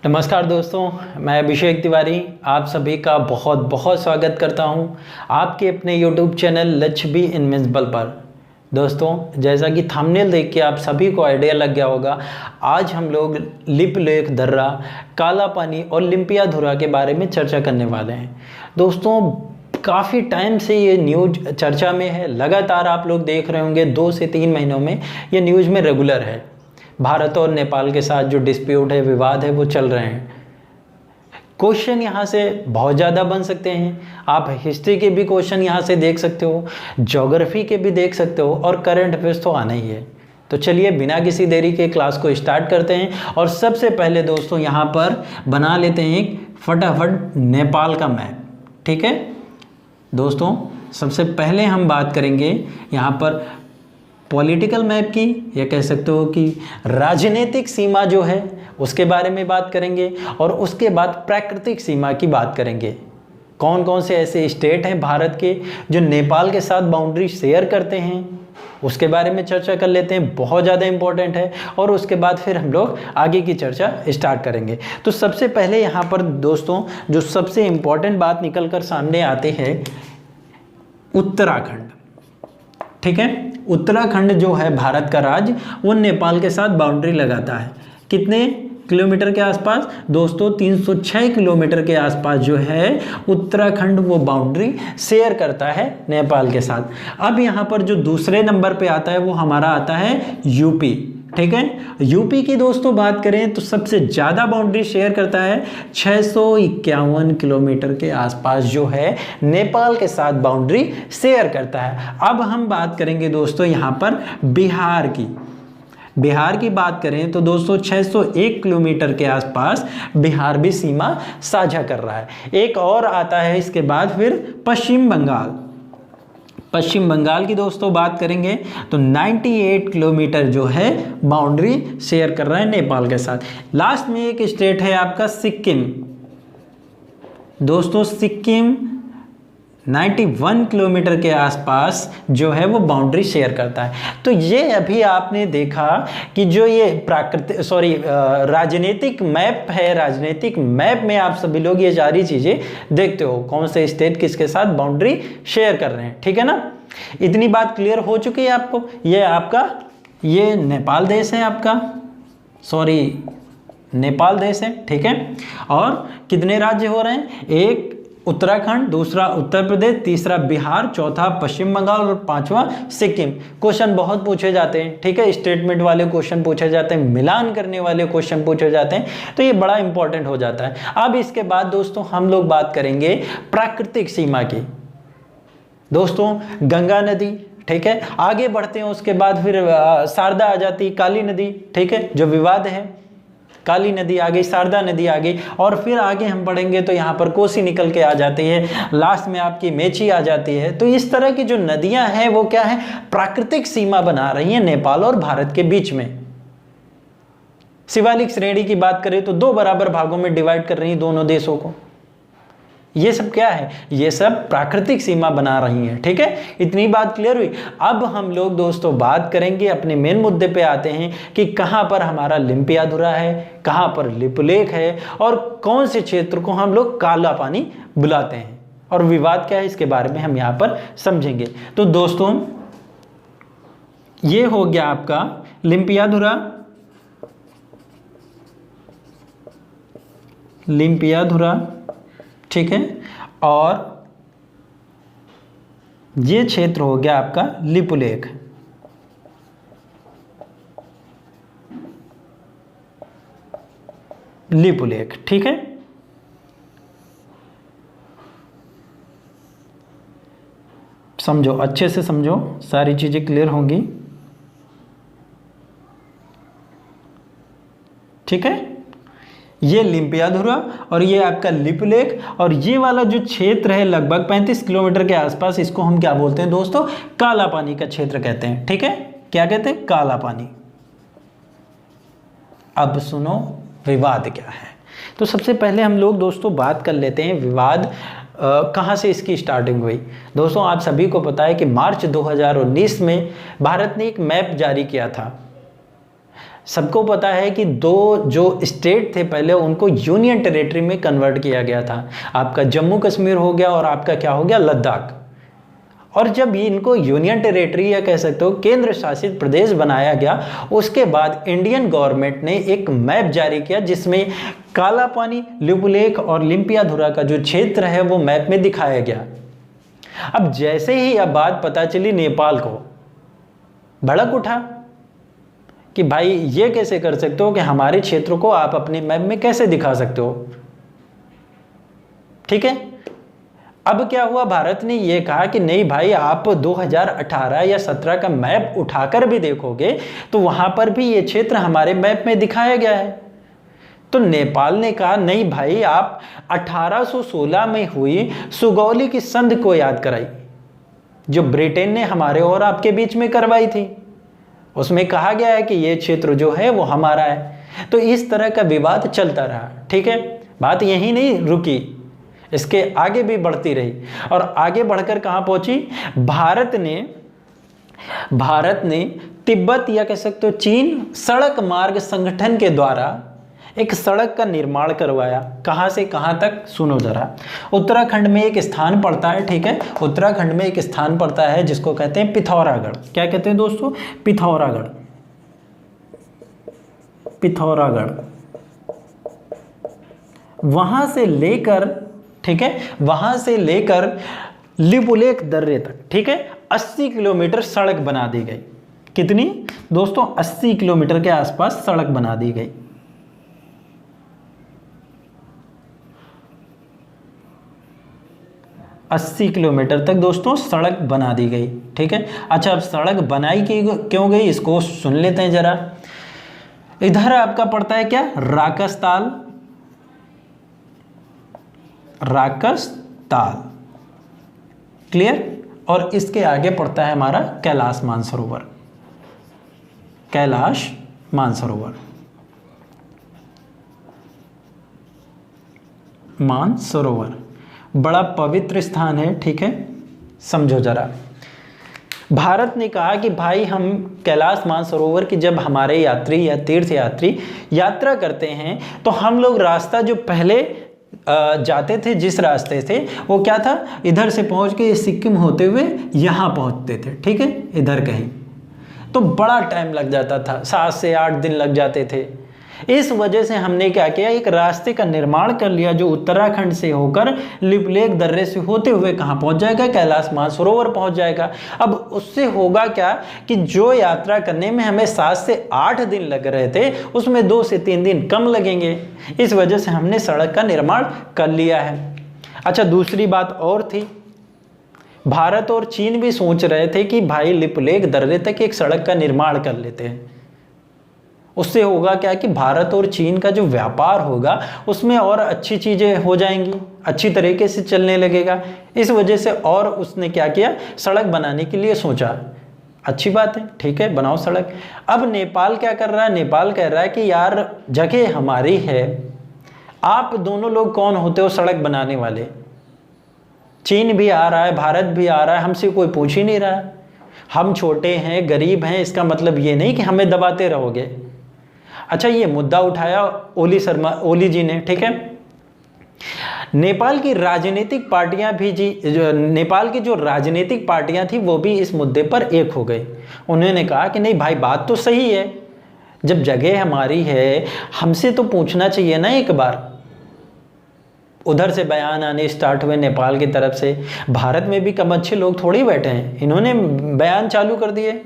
नमस्कार दोस्तों, मैं अभिषेक तिवारी आप सभी का बहुत बहुत स्वागत करता हूं आपके अपने YouTube चैनल लक्ष्य बी इनविंसिबल पर। दोस्तों, जैसा कि थंबनेल देख के आप सभी को आइडिया लग गया होगा, आज हम लोग लिप लेक दर्रा, काला पानी और लिम्पियाधुरा के बारे में चर्चा करने वाले हैं। दोस्तों, काफ़ी टाइम से ये न्यूज चर्चा में है, लगातार आप लोग देख रहे होंगे 2 से 3 महीनों में ये न्यूज़ में रेगुलर है। भारत और नेपाल के साथ जो डिस्प्यूट है, विवाद है, वो चल रहे हैं। क्वेश्चन यहाँ से बहुत ज़्यादा बन सकते हैं। आप हिस्ट्री के भी क्वेश्चन यहाँ से देख सकते हो, ज्योग्राफी के भी देख सकते हो और करंट अफेयर्स तो आना ही है। तो चलिए बिना किसी देरी के क्लास को स्टार्ट करते हैं। और सबसे पहले दोस्तों यहाँ पर बना लेते हैं फटाफट नेपाल का मैप। ठीक है दोस्तों, सबसे पहले हम बात करेंगे यहाँ पर पॉलिटिकल मैप की, या कह सकते हो कि राजनीतिक सीमा जो है उसके बारे में बात करेंगे। और उसके बाद प्राकृतिक सीमा की बात करेंगे। कौन कौन से ऐसे स्टेट हैं भारत के जो नेपाल के साथ बाउंड्री शेयर करते हैं, उसके बारे में चर्चा कर लेते हैं, बहुत ज़्यादा इंपॉर्टेंट है। और उसके बाद फिर हम लोग आगे की चर्चा स्टार्ट करेंगे। तो सबसे पहले यहाँ पर दोस्तों जो सबसे इम्पॉर्टेंट बात निकल कर सामने आते हैं, उत्तराखंड। ठीक है, उत्तराखंड जो है भारत का राज्य, वो नेपाल के साथ बाउंड्री लगाता है। कितने किलोमीटर के आसपास दोस्तों? 306 किलोमीटर के आसपास जो है उत्तराखंड वो बाउंड्री शेयर करता है नेपाल के साथ। अब यहाँ पर जो दूसरे नंबर पे आता है वो हमारा आता है यूपी। ठीक है, यूपी की दोस्तों बात करें तो सबसे ज़्यादा बाउंड्री शेयर करता है, 651 किलोमीटर के आसपास जो है नेपाल के साथ बाउंड्री शेयर करता है। अब हम बात करेंगे दोस्तों यहाँ पर बिहार की। बिहार की बात करें तो दोस्तों 601 किलोमीटर के आसपास बिहार भी सीमा साझा कर रहा है। एक और आता है इसके बाद फिर पश्चिम बंगाल। पश्चिम बंगाल की दोस्तों बात करेंगे तो 98 किलोमीटर जो है बाउंड्री शेयर कर रहा है नेपाल के साथ। लास्ट में एक स्टेट है आपका सिक्किम। दोस्तों सिक्किम 91 किलोमीटर के आसपास जो है वो बाउंड्री शेयर करता है। तो ये अभी आपने देखा कि जो ये राजनीतिक मैप है, राजनीतिक मैप में आप सभी लोग ये सारी चीज़ें देखते हो, कौन से स्टेट किसके साथ बाउंड्री शेयर कर रहे हैं। ठीक है ना, इतनी बात क्लियर हो चुकी है आपको। ये नेपाल देश है आपका, नेपाल देश है। ठीक है, और कितने राज्य हो रहे हैं? एक उत्तराखंड, दूसरा उत्तर प्रदेश, तीसरा बिहार, चौथा पश्चिम बंगाल और पांचवा सिक्किम। क्वेश्चन बहुत पूछे जाते हैं। ठीक है, स्टेटमेंट वाले क्वेश्चन पूछे जाते हैं, मिलान करने वाले क्वेश्चन पूछे जाते हैं, तो ये बड़ा इंपॉर्टेंट हो जाता है। अब इसके बाद दोस्तों हम लोग बात करेंगे प्राकृतिक सीमा की। दोस्तों गंगा नदी, ठीक है, आगे बढ़ते हैं उसके बाद फिर शारदा आ जाती, काली नदी। ठीक है, जो विवाद है, काली नदी आ गई, शारदा नदी आ गई, और फिर आगे हम बढ़ेंगे तो यहाँ पर कोसी निकल के आ जाती है, लास्ट में आपकी मेची आ जाती है। तो इस तरह की जो नदियां हैं वो क्या है? प्राकृतिक सीमा बना रही हैं नेपाल और भारत के बीच में। शिवालिक श्रेणी की बात करें तो 2 बराबर भागों में डिवाइड कर रही हैं दोनों देशों को। ये सब क्या है? ये सब प्राकृतिक सीमा बना रही हैं। ठीक है, इतनी बात क्लियर हुई। अब हम लोग दोस्तों बात करेंगे, अपने मेन मुद्दे पे आते हैं कि कहां पर हमारा लिम्पियाधुरा है, कहां पर लिपुलेख है, और कौन से क्षेत्र को हम लोग काला पानी बुलाते हैं, और विवाद क्या है इसके बारे में हम यहां पर समझेंगे। तो दोस्तों ये हो गया आपका लिम्पियाधुरा। ठीक है, और ये क्षेत्र हो गया आपका लिपुलेख। ठीक है, समझो, अच्छे से समझो, सारी चीजें क्लियर होंगी। ठीक है, ये लिम्पियाधुरा और ये आपका लिपुलेख, और ये वाला जो क्षेत्र है लगभग 35 किलोमीटर के आसपास, इसको हम क्या बोलते हैं दोस्तों? काला पानी का क्षेत्र कहते हैं। ठीक है, क्या कहते हैं? काला पानी। अब सुनो विवाद क्या है। तो सबसे पहले हम लोग दोस्तों बात कर लेते हैं विवाद कहाँ से इसकी स्टार्टिंग हुई। दोस्तों आप सभी को पता है कि मार्च 2019 में भारत ने एक मैप जारी किया था। सबको पता है कि दो जो स्टेट थे पहले उनको यूनियन टेरिटरी में कन्वर्ट किया गया था। आपका जम्मू कश्मीर हो गया और आपका क्या हो गया, लद्दाख। और जब इनको यूनियन टेरिटरी या कह सकते हो केंद्र शासित प्रदेश बनाया गया, उसके बाद इंडियन गवर्नमेंट ने एक मैप जारी किया जिसमें काला पानी, लिपुलेख और लिम्पियाधुरा का जो क्षेत्र है वो मैप में दिखाया गया। अब जैसे ही अब बात पता चली नेपाल को, भड़क उठा कि भाई ये कैसे कर सकते हो कि हमारे क्षेत्र को आप अपने मैप में कैसे दिखा सकते हो। ठीक है, अब क्या हुआ, भारत ने ये कहा कि नहीं भाई, आप 2018 या 17 का मैप उठाकर भी देखोगे तो वहां पर भी ये क्षेत्र हमारे मैप में दिखाया गया है। तो नेपाल ने कहा नहीं भाई, आप 1816 में हुई सुगौली की संधि को याद कराई, जो ब्रिटेन ने हमारे और आपके बीच में करवाई थी। उसमें कहा गया है कि ये क्षेत्र जो है वो हमारा है। तो इस तरह का विवाद चलता रहा। ठीक है, बात यहीं नहीं रुकी, इसके आगे भी बढ़ती रही और आगे बढ़कर कहाँ पहुंची, भारत ने तिब्बत या कह सकते हो चीन सड़क मार्ग संगठन के द्वारा एक सड़क का निर्माण करवाया। कहाँ से कहाँ तक, सुनो जरा। उत्तराखंड में एक स्थान पड़ता है, ठीक है, उत्तराखंड में एक स्थान पड़ता है जिसको कहते हैं पिथौरागढ़। क्या कहते हैं दोस्तों, पिथौरागढ़। पिथौरागढ़ वहां से लेकर, ठीक है, वहां से लेकर लिपुलेख दर्रे तक, ठीक है, 80 किलोमीटर सड़क बना दी गई। कितनी दोस्तों, 80 किलोमीटर के आसपास सड़क बना दी गई। अस्सी किलोमीटर तक दोस्तों सड़क बना दी गई। ठीक है, अच्छा अब सड़क बनाई क्यों गई, इसको सुन लेते हैं जरा। इधर आपका पड़ता है क्या, राकसताल, राकसताल, क्लियर। और इसके आगे पड़ता है हमारा कैलाश मानसरोवर, कैलाश मानसरोवर, मानसरोवर बड़ा पवित्र स्थान है। ठीक है, समझो जरा। भारत ने कहा कि भाई हम कैलाश मानसरोवर की जब हमारे यात्री या तीर्थ यात्री यात्रा करते हैं तो हम लोग रास्ता जो पहले जाते थे, जिस रास्ते से, वो क्या था, इधर से पहुंच के सिक्किम होते हुए यहाँ पहुंचते थे। ठीक है, इधर कहीं तो बड़ा टाइम लग जाता था, 7 से 8 दिन लग जाते थे। इस वजह से हमने क्या किया, एक रास्ते का निर्माण कर लिया जो उत्तराखंड से होकर लिपुलेख दर्रे से होते हुए कहाँ पहुंच जाएगा, कैलाश मानसरोवर पहुंच जाएगा। अब उससे होगा क्या कि जो यात्रा करने में हमें 7 से 8 दिन लग रहे थे उसमें 2 से 3 दिन कम लगेंगे। इस वजह से हमने सड़क का निर्माण कर लिया है। अच्छा, दूसरी बात और थी, भारत और चीन भी सोच रहे थे कि भाई लिपुलेख दर्रे तक एक सड़क का निर्माण कर लेते हैं। उससे होगा क्या कि भारत और चीन का जो व्यापार होगा उसमें और अच्छी चीज़ें हो जाएंगी, अच्छी तरीके से चलने लगेगा। इस वजह से और उसने क्या किया, सड़क बनाने के लिए सोचा। अच्छी बात है, ठीक है, बनाओ सड़क। अब नेपाल क्या कर रहा है, नेपाल कह रहा है कि यार जगह हमारी है, आप दोनों लोग कौन होते हो सड़क बनाने वाले। चीन भी आ रहा है, भारत भी आ रहा है, हमसे कोई पूछ ही नहीं रहा है। हम छोटे हैं, गरीब हैं, इसका मतलब ये नहीं कि हमें दबाते रहोगे। अच्छा, ये मुद्दा उठाया ओली जी ने। ठीक है, नेपाल की राजनीतिक पार्टियां भी नेपाल की जो राजनीतिक पार्टियां थी वो भी इस मुद्दे पर एक हो गई। उन्होंने कहा कि नहीं भाई, बात तो सही है, जब जगह हमारी है हमसे तो पूछना चाहिए ना एक बार। उधर से बयान आने स्टार्ट हुए नेपाल की तरफ से। भारत में भी कम अच्छे लोग थोड़ी बैठे हैं, इन्होंने बयान चालू कर दिए,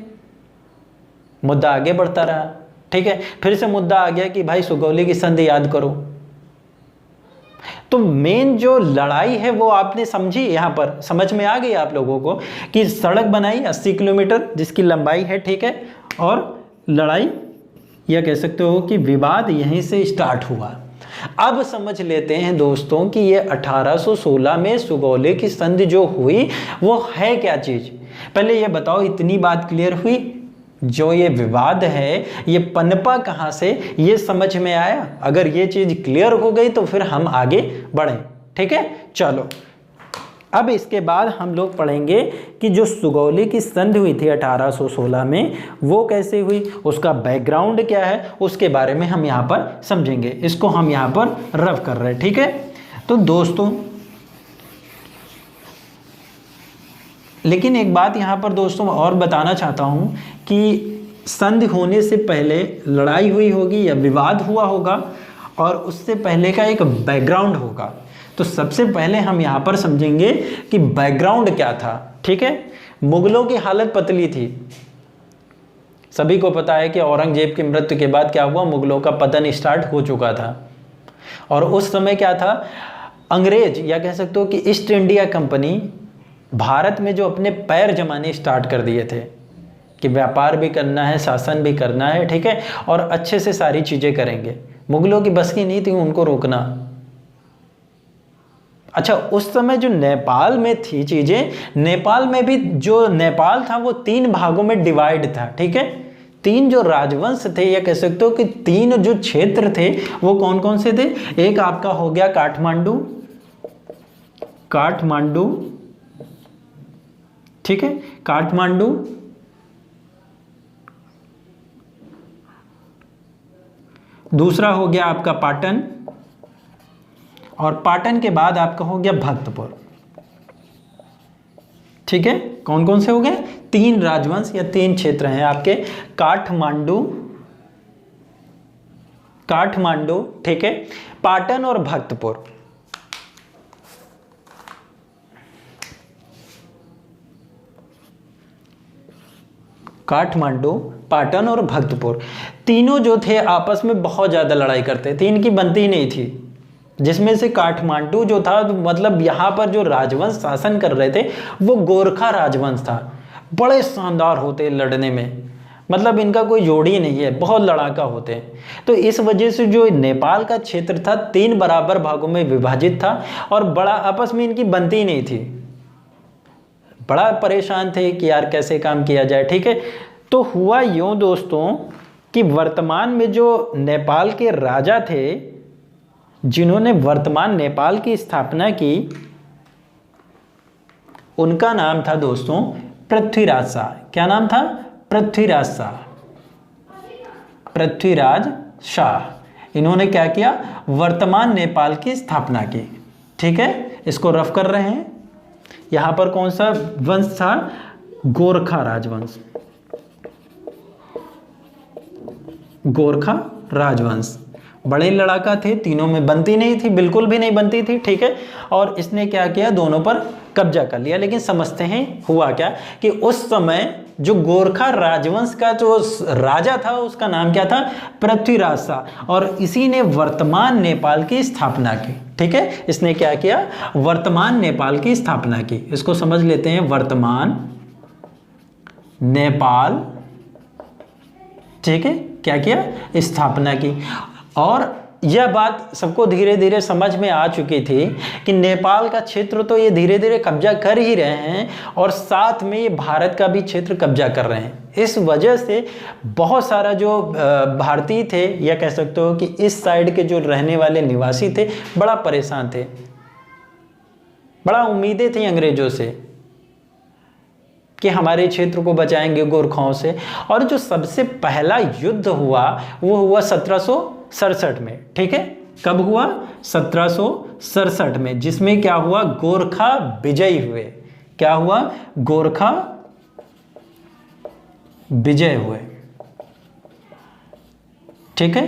मुद्दा आगे बढ़ता रहा। ठीक है, फिर से मुद्दा आ गया कि भाई सुगौली की संधि याद करो। तो मेन जो लड़ाई है वो आपने समझी, यहां पर समझ में आ गई आप लोगों को कि सड़क बनाई 80 किलोमीटर जिसकी लंबाई है। ठीक है, और लड़ाई या कह सकते हो कि विवाद यहीं से स्टार्ट हुआ। अब समझ लेते हैं दोस्तों कि ये 1816 में सुगौली की संधि जो हुई वो है क्या चीज। पहले ये बताओ, इतनी बात क्लियर हुई, जो ये विवाद है ये पनपा कहां से, ये समझ में आया। अगर ये चीज क्लियर हो गई तो फिर हम आगे बढ़ें। ठीक है, चलो अब इसके बाद हम लोग पढ़ेंगे कि जो सुगौली की संधि हुई थी 1816 में, वो कैसे हुई, उसका बैकग्राउंड क्या है, उसके बारे में हम यहाँ पर समझेंगे। इसको हम यहाँ पर रफ कर रहे हैं, ठीक है। तो दोस्तों, लेकिन एक बात यहाँ पर दोस्तों और बताना चाहता हूँ कि संधि होने से पहले लड़ाई हुई होगी या विवाद हुआ होगा, और उससे पहले का एक बैकग्राउंड होगा। तो सबसे पहले हम यहाँ पर समझेंगे कि बैकग्राउंड क्या था, ठीक है। मुगलों की हालत पतली थी। सभी को पता है कि औरंगजेब की मृत्यु के बाद क्या हुआ, मुगलों का पतन स्टार्ट हो चुका था। और उस समय क्या था, अंग्रेज या कह सकते हो कि ईस्ट इंडिया कंपनी भारत में जो अपने पैर जमाने स्टार्ट कर दिए थे कि व्यापार भी करना है, शासन भी करना है, ठीक है, और अच्छे से सारी चीज़ें करेंगे। मुगलों की बस की नहीं थी उनको रोकना। अच्छा, उस समय जो नेपाल में थी चीज़ें, नेपाल में भी जो नेपाल था वो 3 भागों में डिवाइड था, ठीक है। 3 जो राजवंश थे, या कह सकते हो कि 3 जो क्षेत्र थे, वो कौन कौन से थे। एक आपका हो गया काठमांडू, काठमांडू, ठीक है, काठमांडू। दूसरा हो गया आपका पाटन, और पाटन के बाद आपका हो गया भक्तपुर, ठीक है। कौन कौन से हो गए, 3 राजवंश या 3 क्षेत्र हैं आपके, काठमांडू, काठमांडू, ठीक है, पाटन और भक्तपुर। काठमांडू, पाटन और भक्तपुर, तीनों जो थे आपस में बहुत ज़्यादा लड़ाई करते थे, इनकी बनती ही नहीं थी। जिसमें से काठमांडू जो था, मतलब यहाँ पर जो राजवंश शासन कर रहे थे वो गोरखा राजवंश था। बड़े शानदार होते लड़ने में, मतलब इनका कोई जोड़ ही नहीं है, बहुत लड़ाका होते हैं। तो इस वजह से जो नेपाल का क्षेत्र था 3 बराबर भागों में विभाजित था, और बड़ा आपस में इनकी बनती ही नहीं थी। बड़ा परेशान थे कि यार कैसे काम किया जाए, ठीक है। तो हुआ यूँ दोस्तों कि वर्तमान में जो नेपाल के राजा थे, जिन्होंने वर्तमान नेपाल की स्थापना की, उनका नाम था दोस्तों पृथ्वीराज शाह। क्या नाम था, पृथ्वीराज शाह, पृथ्वीराज शाह। इन्होंने क्या किया, वर्तमान नेपाल की स्थापना की, ठीक है। इसको रफ कर रहे हैं। यहां पर कौन सा वंश था, गोरखा राजवंश, गोरखा राजवंश। बड़े लड़ाका थे, तीनों में बनती नहीं थी, बिल्कुल भी नहीं बनती थी, ठीक है। और इसने क्या किया, दोनों पर कब्जा कर लिया। लेकिन समझते हैं हुआ क्या कि उस समय जो गोरखा राजवंश का जो राजा था उसका नाम क्या था, पृथ्वीराज शाह, और इसी ने वर्तमान नेपाल की स्थापना की, ठीक है। इसने क्या किया, वर्तमान नेपाल की स्थापना की। इसको समझ लेते हैं, वर्तमान नेपाल, ठीक है, क्या किया, स्थापना की। और यह बात सबको धीरे धीरे समझ में आ चुकी थी कि नेपाल का क्षेत्र तो ये धीरे धीरे कब्जा कर ही रहे हैं, और साथ में ये भारत का भी क्षेत्र कब्जा कर रहे हैं। इस वजह से बहुत सारा जो भारतीय थे, या कह सकते हो कि इस साइड के जो रहने वाले निवासी थे, बड़ा परेशान थे, बड़ा उम्मीदें थी अंग्रेजों से कि हमारे क्षेत्र को बचाएंगे गोरखाओं से। और जो सबसे पहला युद्ध हुआ वो हुआ 1767 में, ठीक है। कब हुआ, 1767 में, जिसमें क्या हुआ, गोरखा विजयी हुए। क्या हुआ, गोरखा विजय हुए, ठीक है।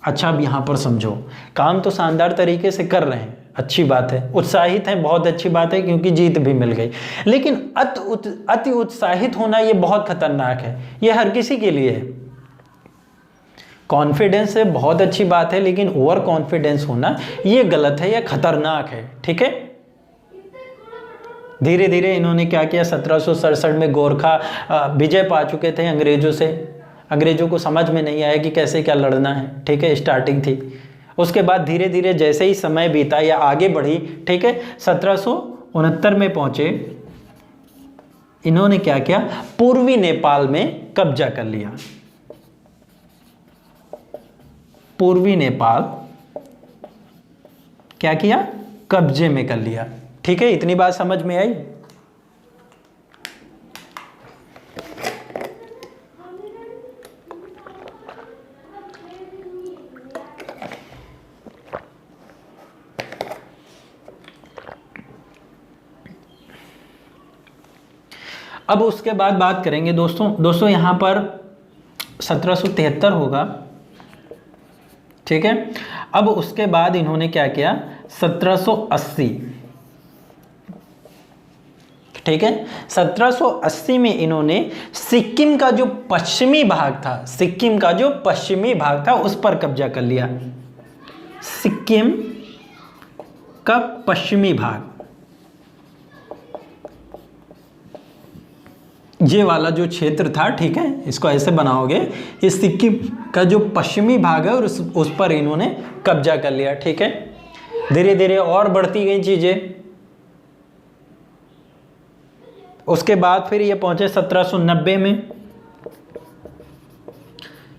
अच्छा, अब यहां पर समझो, काम तो शानदार तरीके से कर रहे हैं, अच्छी बात है, उत्साहित हैं, बहुत अच्छी बात है, क्योंकि जीत भी मिल गई। लेकिन अति उत्साहित होना ये बहुत खतरनाक है, ये हर किसी के लिए है। कॉन्फिडेंस है, बहुत अच्छी बात है, लेकिन ओवर कॉन्फिडेंस होना ये गलत है, ये खतरनाक है, ठीक है। धीरे धीरे इन्होंने क्या किया, 1767 में गोरखा विजय पा चुके थे अंग्रेजों से। अंग्रेजों को समझ में नहीं आया कि कैसे क्या लड़ना है, ठीक है, स्टार्टिंग थी। उसके बाद धीरे धीरे जैसे ही समय बीता या आगे बढ़ी, ठीक है, 1769 में पहुंचे, इन्होंने क्या किया, पूर्वी नेपाल में कब्जा कर लिया। पूर्वी नेपाल क्या किया, कब्जे में कर लिया, ठीक है, इतनी बात समझ में आई। अब उसके बाद बात करेंगे दोस्तों यहाँ पर 1773 होगा, ठीक है। अब उसके बाद इन्होंने क्या किया, 1780, ठीक है, 1780 में इन्होंने सिक्किम का जो पश्चिमी भाग था, सिक्किम का जो पश्चिमी भाग था उस पर कब्जा कर लिया। सिक्किम का पश्चिमी भाग, ये वाला जो क्षेत्र था, ठीक है, इसको ऐसे बनाओगे, इस सिक्किम का जो पश्चिमी भाग है और उस पर इन्होंने कब्जा कर लिया, ठीक है। धीरे धीरे और बढ़ती गई चीजें। उसके बाद फिर ये पहुंचे 1790 में।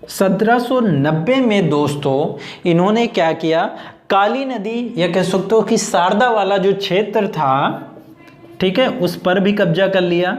1790 में दोस्तों इन्होंने क्या किया, काली नदी या कह सकते हो कि शारदा वाला जो क्षेत्र था, ठीक है, उस पर भी कब्जा कर लिया।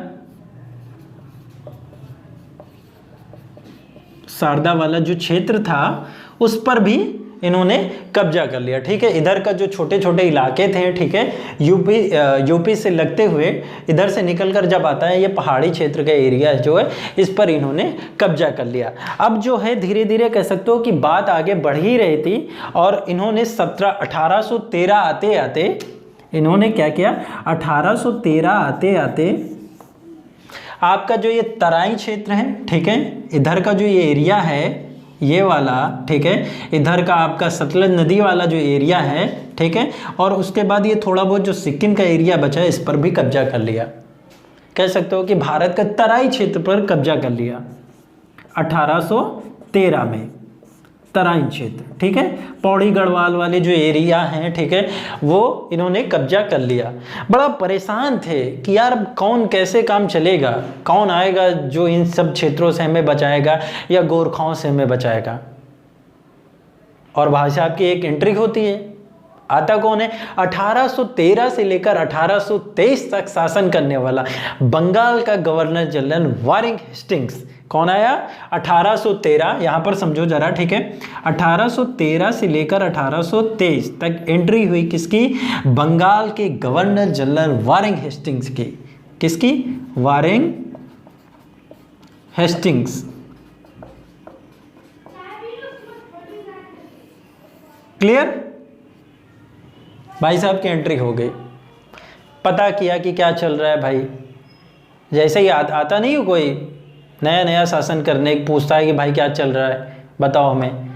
शारदा वाला जो क्षेत्र था उस पर भी इन्होंने कब्जा कर लिया, ठीक है। इधर का जो छोटे छोटे इलाके थे, ठीक है, यूपी से लगते हुए इधर से निकलकर जब आता है ये पहाड़ी क्षेत्र का एरिया जो है, इस पर इन्होंने कब्जा कर लिया। अब जो है धीरे धीरे कह सकते हो कि बात आगे बढ़ ही रही थी और इन्होंने 1813 आते आते इन्होंने क्या किया, 1813 आते आते आपका जो ये तराई क्षेत्र है, ठीक है, इधर का जो ये एरिया है ये वाला, ठीक है, इधर का आपका सतलज नदी वाला जो एरिया है, ठीक है, और उसके बाद ये थोड़ा बहुत जो सिक्किम का एरिया बचा है इस पर भी कब्जा कर लिया। कह सकते हो कि भारत का तराई क्षेत्र पर कब्जा कर लिया 1813 में, तराई क्षेत्र, ठीक है। पौड़ी गढ़वाल वाले जो एरिया हैं, ठीक है, वो इन्होंने कब्जा कर लिया। बड़ा परेशान थे कि यार कौन कैसे काम चलेगा, कौन आएगा जो इन सब क्षेत्रों से हमें बचाएगा या गोरखाओं से हमें बचाएगा। और भाई साहब की एक एंट्री होती है, आता कौन है, 1813 से लेकर 1823 तक शासन करने वाला बंगाल का गवर्नर जनरल वारिंग हेस्टिंग्स। कौन आया, 1813, यहां पर समझो जरा, ठीक है, 1813 से लेकर 1823 तक एंट्री हुई किसकी, बंगाल के गवर्नर जनरल वारिंग हेस्टिंग्स की। किसकी, वारिंग हेस्टिंग्स। क्लियर, भाई साहब की एंट्री हो गई। पता किया कि क्या चल रहा है भाई, जैसे ही आता नहीं हो कोई नया नया शासन करने, पूछता है कि भाई क्या चल रहा है बताओ हमें,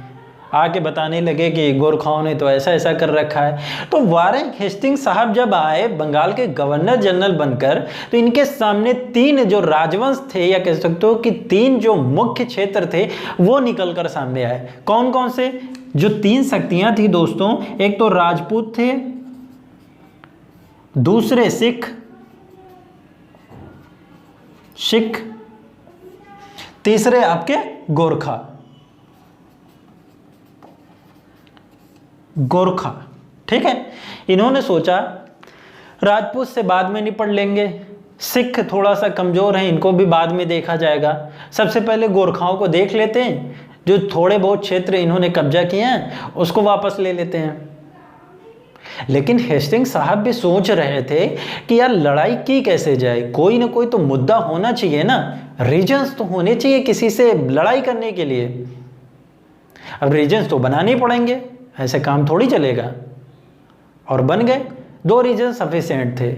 आके बताने लगे कि गोरखाओं ने तो ऐसा ऐसा कर रखा है। तो वारेन हेस्टिंग्स साहब जब आए बंगाल के गवर्नर जनरल बनकर, तो इनके सामने तीन जो राजवंश थे या कह सकते हो कि तीन जो मुख्य क्षेत्र थे वो निकल कर सामने आए। कौन कौन से, जो तीन शक्तियां थी दोस्तों, एक तो राजपूत थे, दूसरे सिख, तीसरे आपके गोरखा। ठीक है, इन्होंने सोचा राजपूत से बाद में निपट लेंगे, सिख थोड़ा सा कमजोर हैं, इनको भी बाद में देखा जाएगा, सबसे पहले गोरखाओं को देख लेते हैं, जो थोड़े बहुत क्षेत्र इन्होंने कब्जा किए हैं उसको वापस ले लेते हैं। लेकिन हेस्टिंग्स साहब भी सोच रहे थे कि यार लड़ाई की कैसे जाए, कोई ना कोई तो मुद्दा होना चाहिए ना, रीजन्स तो होने चाहिए किसी से लड़ाई करने के लिए। अब रीजन्स तो बनाने पड़ेंगे, ऐसे काम थोड़ी चलेगा। और बन गए, दो रीजन सफिशिएंट थे।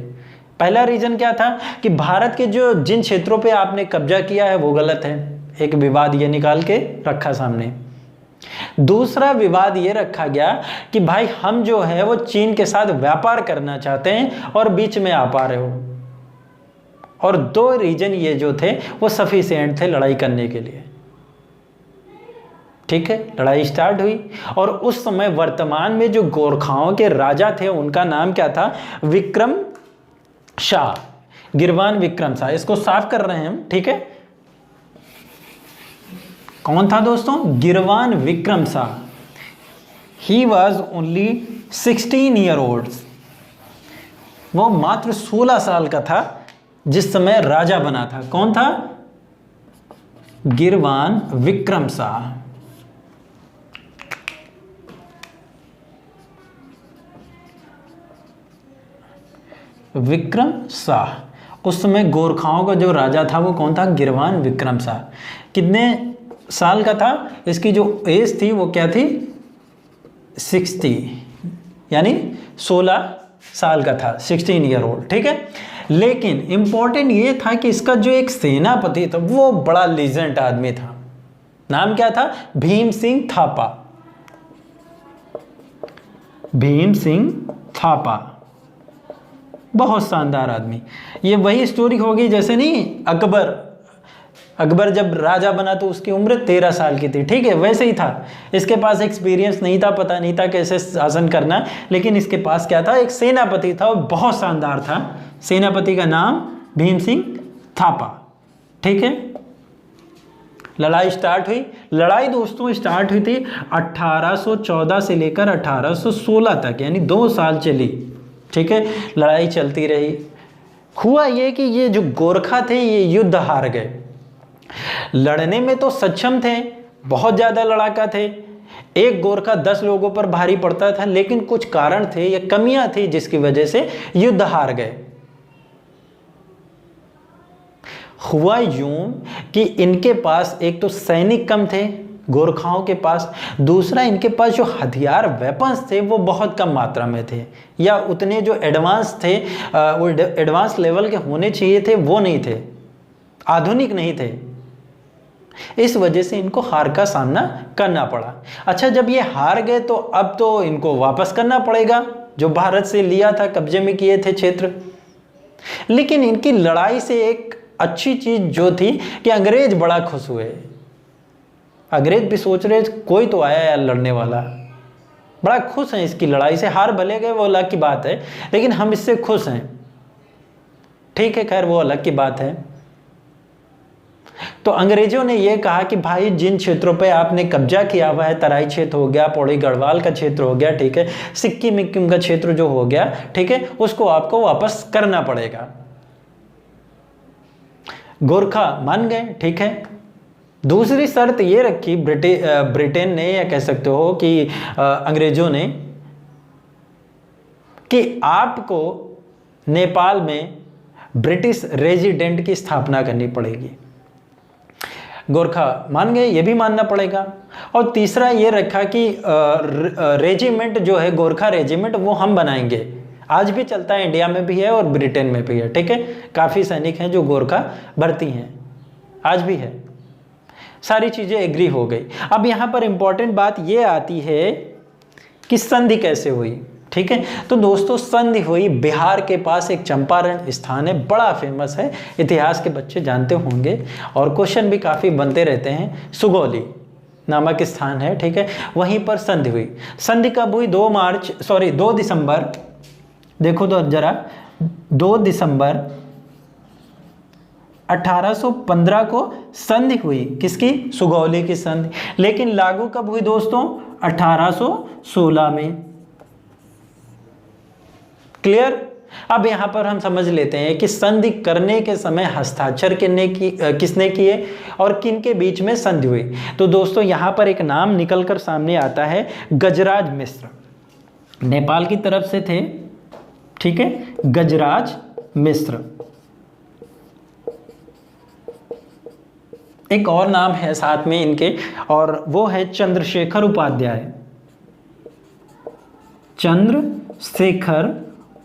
पहला रीजन क्या था कि भारत के जो जिन क्षेत्रों पे आपने कब्जा किया है वो गलत है, एक विवाद ये निकाल के रखा सामने। दूसरा विवाद ये रखा गया कि भाई हम जो है वो चीन के साथ व्यापार करना चाहते हैं और बीच में आ पा रहे हो। और दो रीजन ये जो थे वो सफिशिएंट थे लड़ाई करने के लिए। ठीक है, लड़ाई स्टार्ट हुई और उस समय वर्तमान में जो गोरखाओं के राजा थे उनका नाम क्या था, विक्रम शाह, गिरवान विक्रम शाह। इसको साफ कर रहे हैं हम, ठीक है। कौन था दोस्तों, Girvan Vikram Shah. He was only 16 year old. वो मात्र 16 साल का था जिस समय राजा बना था। कौन था? गिरवान विक्रम शाह। विक्रम शाह। उस समय गोरखाओं का जो राजा था वो कौन था? गिरवान विक्रम शाह। कितने साल का था? इसकी जो एज थी वो क्या थी? 60, यानी 16 साल का था, 16 ईयर ओल्ड। ठीक है, लेकिन इंपॉर्टेंट ये था कि इसका जो एक सेनापति था वो बड़ा लीजेंड आदमी था। नाम क्या था? भीम सिंह थापा। भीम सिंह थापा, बहुत शानदार आदमी। ये वही स्टोरी होगी जैसे नहीं अकबर जब राजा बना तो उसकी उम्र 13 साल की थी। ठीक है, वैसे ही था। इसके पास एक्सपीरियंस नहीं था, पता नहीं था कैसे शासन करना, लेकिन इसके पास क्या था? एक सेनापति था, वो बहुत शानदार था। सेनापति का नाम भीम सिंह थापा। ठीक है, लड़ाई स्टार्ट हुई। लड़ाई दोस्तों स्टार्ट हुई थी 1814 से लेकर 1816 तक, यानी 2 साल चली। ठीक है, लड़ाई चलती रही। हुआ ये कि ये जो गोरखा थे ये युद्ध हार गए। लड़ने में तो सक्षम थे, बहुत ज़्यादा लड़ाका थे। एक गोरखा 10 लोगों पर भारी पड़ता था, लेकिन कुछ कारण थे या कमियां थी जिसकी वजह से युद्ध हार गए। हुआ यूं कि इनके पास एक तो सैनिक कम थे गोरखाओं के पास, दूसरा इनके पास जो हथियार वेपन्स थे वो बहुत कम मात्रा में थे, या उतने जो एडवांस थे वो एडवांस लेवल के होने चाहिए थे वो नहीं थे, आधुनिक नहीं थे। इस वजह से इनको हार का सामना करना पड़ा। अच्छा, जब ये हार गए तो अब तो इनको वापस करना पड़ेगा जो भारत से लिया था, कब्जे में किए थे क्षेत्र। लेकिन इनकी लड़ाई से एक अच्छी चीज जो थी कि अंग्रेज बड़ा खुश हुए। अंग्रेज भी सोच रहे कोई तो आया यार लड़ने वाला, बड़ा खुश हैं इसकी लड़ाई से। हार भले गए वो अलग की बात है, लेकिन हम इससे खुश हैं। ठीक है, खैर वो अलग की बात है। तो अंग्रेजों ने यह कहा कि भाई जिन क्षेत्रों पे आपने कब्जा किया हुआ है, तराई क्षेत्र हो गया, पौड़ी गढ़वाल का क्षेत्र हो गया, ठीक है, सिक्किम मिक्किम का क्षेत्र जो हो गया, ठीक है, उसको आपको वापस करना पड़ेगा। गोरखा मान गए। ठीक है, दूसरी शर्त ये रखी ब्रिटेन ने, या कह सकते हो कि अंग्रेजों ने, कि आपको नेपाल में ब्रिटिश रेजिडेंट की स्थापना करनी पड़ेगी। गोरखा मान गए, ये भी मानना पड़ेगा। और तीसरा ये रखा कि रेजिमेंट जो है गोरखा रेजिमेंट वो हम बनाएंगे। आज भी चलता है, इंडिया में भी है और ब्रिटेन में भी है। ठीक है, काफ़ी सैनिक हैं जो गोरखा भर्ती हैं, आज भी है। सारी चीज़ें एग्री हो गई। अब यहाँ पर इंपॉर्टेंट बात ये आती है कि संधि कैसे हुई। ठीक है, तो दोस्तों संधि हुई बिहार के पास एक चंपारण स्थान है, बड़ा फेमस है, इतिहास के बच्चे जानते होंगे और क्वेश्चन भी काफ़ी बनते रहते हैं। सुगौली नामक स्थान है। ठीक है, वहीं पर संधि हुई। संधि कब हुई? 2 दिसंबर, देखो तो जरा, 2 दिसंबर 1815 को संधि हुई। किसकी? सुगौली की संधि। लेकिन लागू कब हुई दोस्तों? 1816 में। क्लियर? अब यहां पर हम समझ लेते हैं कि संधि करने के समय हस्ताक्षर किसने किए और किन के बीच में संधि हुई। तो दोस्तों यहां पर एक नाम निकलकर सामने आता है, गजराज मिश्र, नेपाल की तरफ से थे। ठीक है, गजराज मिश्र। एक और नाम है साथ में इनके, और वो है चंद्रशेखर उपाध्याय। चंद्रशेखर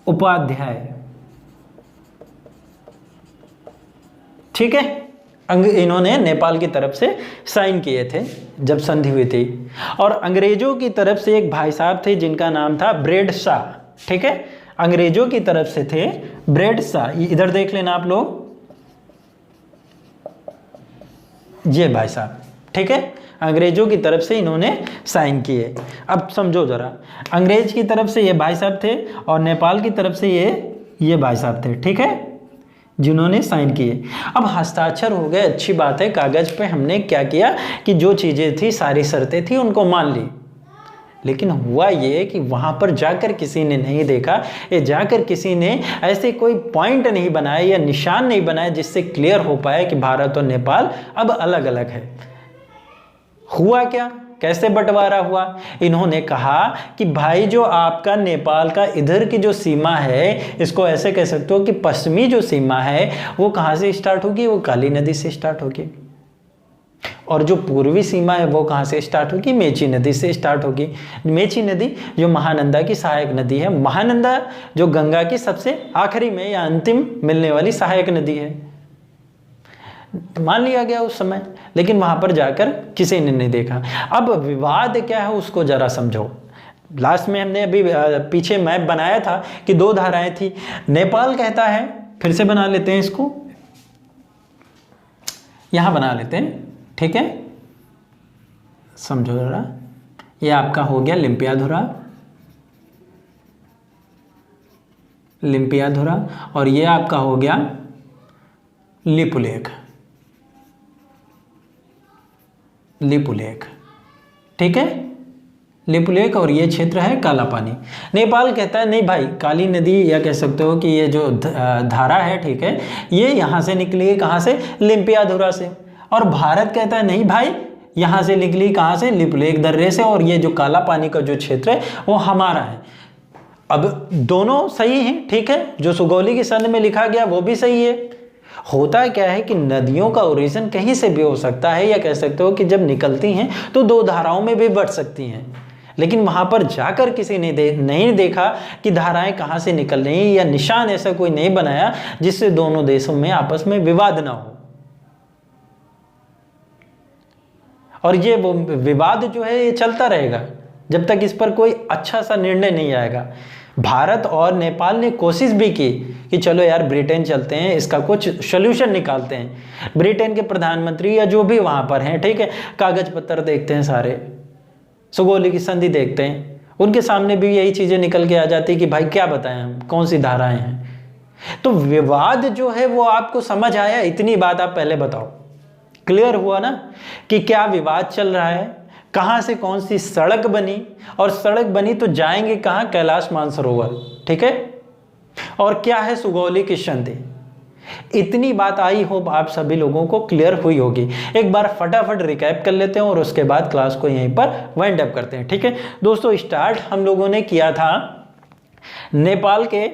उपाध्याय। ठीक है, इन्होंने नेपाल की तरफ से साइन किए थे जब संधि हुई थी। और अंग्रेजों की तरफ से एक भाई साहब थे जिनका नाम था ब्रेड शाह। ठीक है, अंग्रेजों की तरफ से थे ब्रेड शाह। इधर देख लेना आप लोग, ये भाई साहब। ठीक है, अंग्रेजों की तरफ से इन्होंने साइन किए। अब समझो जरा, अंग्रेज की तरफ से ये भाई साहब थे और नेपाल की तरफ से ये भाई साहब थे। ठीक है, जिन्होंने साइन किए। अब हस्ताक्षर हो गए, अच्छी बात है। कागज पे हमने क्या किया कि जो चीज़ें थी, सारी शर्तें थी, उनको मान ली। लेकिन हुआ ये कि वहाँ पर जाकर किसी ने नहीं देखा, ये जाकर किसी ने ऐसे कोई पॉइंट नहीं बनाया या निशान नहीं बनाया जिससे क्लियर हो पाया कि भारत और नेपाल अब अलग अलग है। हुआ क्या, कैसे बंटवारा हुआ? इन्होंने कहा कि भाई जो आपका नेपाल का इधर की जो सीमा है, इसको ऐसे कह सकते हो कि पश्चिमी जो सीमा है वो कहाँ से स्टार्ट होगी? वो काली नदी से स्टार्ट होगी। और जो पूर्वी सीमा है वो कहाँ से स्टार्ट होगी? मेची नदी से स्टार्ट होगी। मेची नदी जो महानंदा की सहायक नदी है, महानंदा जो गंगा की सबसे आखिरी में या अंतिम मिलने वाली सहायक नदी है। मान लिया गया उस समय, लेकिन वहां पर जाकर किसी ने नहीं देखा। अब विवाद क्या है उसको जरा समझो। लास्ट में हमने अभी पीछे मैप बनाया था कि 2 धाराएं थी। नेपाल कहता है, फिर से बना लेते हैं इसको, यहां बना लेते हैं, ठीक है, समझो जरा। ये आपका हो गया लिम्पियाधुरा, और ये आपका हो गया लिपुलेख, ठीक है, लिपुलेख। और ये क्षेत्र है काला पानी। नेपाल कहता है नहीं भाई, काली नदी या कह सकते हो कि ये जो धारा है, ठीक है, ये यहाँ से निकली है, कहाँ से? लिम्पियाधुरा से। और भारत कहता है नहीं भाई, यहाँ से निकली कहाँ से? लिपुलेख दर्रे से, और ये जो काला पानी का जो क्षेत्र है वो हमारा है। अब दोनों सही हैं, ठीक है, जो सुगौली की संधि में लिखा गया वो भी सही है। होता क्या है कि नदियों का ओरिजिन कहीं से भी हो सकता है, या कह सकते हो कि जब निकलती हैं तो 2 धाराओं में भी बढ़ सकती हैं, लेकिन वहां पर जाकर किसी ने नहीं देखा कि धाराएं कहां से निकल रही हैं, या निशान ऐसा कोई नहीं बनाया जिससे दोनों देशों में आपस में विवाद ना हो। और ये वो विवाद जो है ये चलता रहेगा जब तक इस पर कोई अच्छा सा निर्णय नहीं आएगा। भारत और नेपाल ने कोशिश भी की कि चलो यार ब्रिटेन चलते हैं, इसका कुछ सोल्यूशन निकालते हैं। ब्रिटेन के प्रधानमंत्री या जो भी वहाँ पर हैं, ठीक है, कागज पत्र देखते हैं, सारे सुगौली की संधि देखते हैं, उनके सामने भी यही चीज़ें निकल के आ जाती है कि भाई क्या बताएं हम, कौन सी धाराएं हैं। तो विवाद जो है वो आपको समझ आया? इतनी बात आप पहले बताओ। क्लियर हुआ ना कि क्या विवाद चल रहा है, कहाँ से कौन सी सड़क बनी, और सड़क बनी तो जाएंगे कहाँ? कैलाश मानसरोवर, ठीक है, और क्या है सुगौली की संधि। इतनी बात आई हो आप सभी लोगों को क्लियर हुई होगी। एक बार फटाफट रिकैप कर लेते हैं और उसके बाद क्लास को यहीं पर वाइंड अप करते हैं, ठीक है दोस्तों। स्टार्ट हम लोगों ने किया था नेपाल के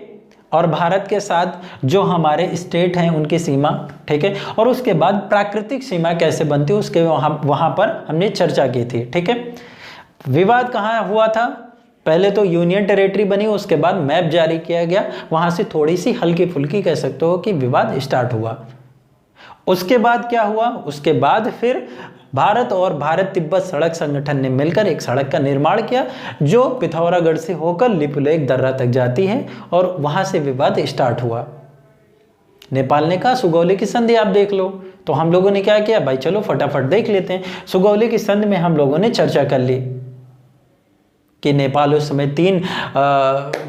और भारत के साथ जो हमारे स्टेट हैं उनकी सीमा, ठीक है, और उसके बाद प्राकृतिक सीमा कैसे बनती है उसके वहाँ पर हमने चर्चा की थी, ठीक है। विवाद कहाँ हुआ था? पहले तो यूनियन टेरिटरी बनी, उसके बाद मैप जारी किया गया, वहाँ से थोड़ी सी हल्की फुल्की कह सकते हो कि विवाद स्टार्ट हुआ। उसके बाद क्या हुआ? उसके बाद फिर भारत और भारत तिब्बत सड़क संगठन ने मिलकर एक सड़क का निर्माण किया जो पिथौरागढ़ से होकर लिपुलेख दर्रा तक जाती है, और वहां से विवाद स्टार्ट हुआ। नेपाल ने कहा सुगौली की संधि आप देख लो, तो हम लोगों ने क्या किया भाई, चलो फटाफट देख लेते हैं। सुगौली की संधि में हम लोगों ने चर्चा कर ली कि नेपाल उस समय 3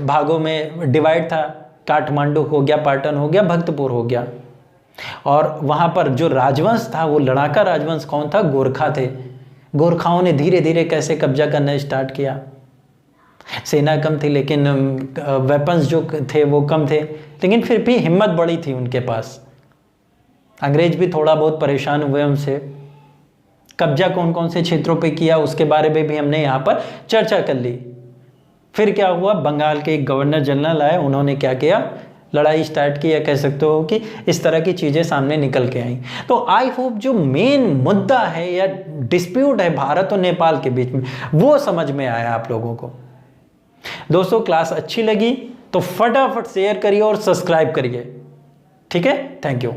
भागों में डिवाइड था। काठमांडू हो गया, पाटन हो गया, भक्तपुर हो गया। और वहाँ पर जो राजवंश था वो लड़ाका राजवंश कौन था? गोरखा थे। गोरखाओं ने धीरे धीरे कैसे कब्जा करना स्टार्ट किया। सेना कम थी लेकिन वेपन्स जो थे वो कम थे, लेकिन फिर भी हिम्मत बड़ी थी उनके पास। अंग्रेज भी थोड़ा बहुत परेशान हुए उनसे। कब्जा कौन कौन से क्षेत्रों पे किया उसके बारे में भी हमने यहाँ पर चर्चा कर ली। फिर क्या हुआ, बंगाल के एक गवर्नर जनरल आए, उन्होंने क्या किया, लड़ाई स्टार्ट की, या कह सकते हो कि इस तरह की चीज़ें सामने निकल के आई। तो आई होप जो मेन मुद्दा है या डिस्प्यूट है भारत और नेपाल के बीच में वो समझ में आया आप लोगों को। दोस्तों क्लास अच्छी लगी तो फटाफट शेयर करिए और सब्सक्राइब करिए, ठीक है। Thank you.